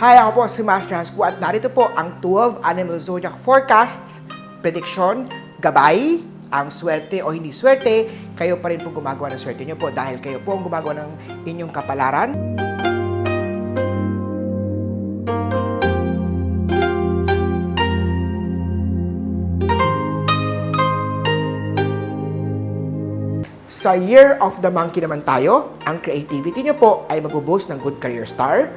Hi, ako po si Master Hans at narito po ang 12 Animal Zodiac Forecasts, prediction, gabay, ang swerte o hindi swerte, kayo pa rin po gumagawa ng swerte nyo po dahil kayo po ang gumagawa ng inyong kapalaran. Sa Year of the Monkey naman tayo, ang creativity nyo po ay mag-boost ng good career star.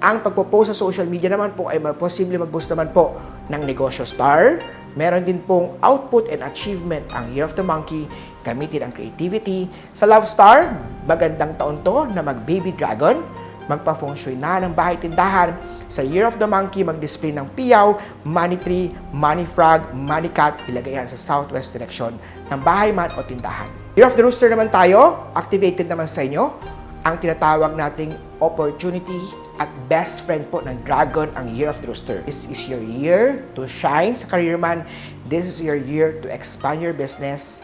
Ang pagpo-post sa social media naman po ay posible mag-boost naman po ng negosyo star. Meron din pong output and achievement ang Year of the Monkey, gamitin ang creativity. Sa Love Star, magandang taon to na mag-baby dragon, magpa-feng shui na ng bahay tindahan. Sa Year of the Monkey, mag-display ng piyaw, money tree, money frog, money cat, ilagay yan sa southwest direction ng bahay man o tindahan. Year of the Rooster naman tayo, activated naman sa inyo ang tinatawag nating opportunity at best friend po ng dragon ang Year of the Rooster. This is your year to shine sa career man. This is your year to expand your business.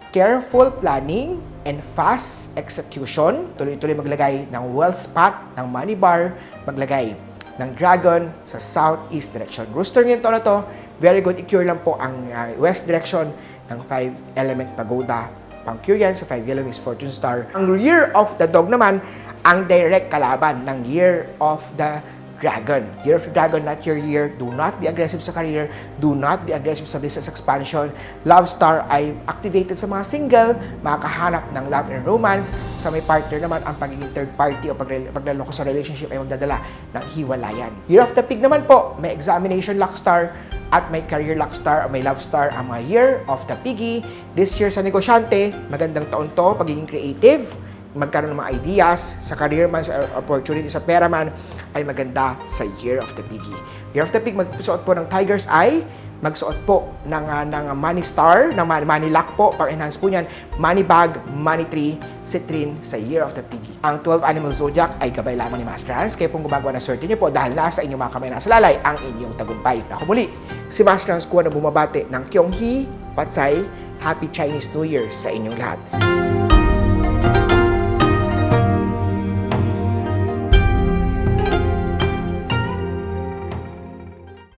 Careful planning and fast execution. Tuloy-tuloy maglagay ng wealth path, ng money bar, maglagay ng dragon sa southeast direction. Rooster ngayon na to, very good. I-cure lang po ang west direction ng 5-element pagoda. Pang-cure yan sa 5 Yellow Wings Fortune Star. Ang Year of the Dog naman, ang direct kalaban ng Year of the Dragon. Year of the Dragon, not your year. Do not be aggressive sa career. Do not be aggressive sa business expansion. Love Star ay activated sa mga single, makakahanap ng love and romance. Sa may partner naman, ang pagiging third party o paglaloko sa relationship ay magdadala ng hiwalayan. Year of the Pig naman po, may examination luck star at may career luck star o may love star ang mga Year of the Piggy. This year sa negosyante, magandang taon to, pagiging creative, magkaroon ng mga ideas sa career man, sa opportunity, sa pera man, ay maganda sa Year of the Piggy. Year of the Pig, magsuot po ng Tiger's Eye, magsuot po ng Money Star, ng Money Luck po, pang-enhance po niyan, Money Bag, Money Tree, Citrine sa Year of the Piggy. Ang 12 Animal Zodiac ay gabay lamang ni Master Hans, kaya pong gumagawa ng swerte niyo po dahil nasa inyong mga kamay, nasa lalay ang inyong tagumpay. Ako muli, si Master Hans kuha na bumabate ng Kyung Hee, Patsay, Happy Chinese New Year sa inyong lahat.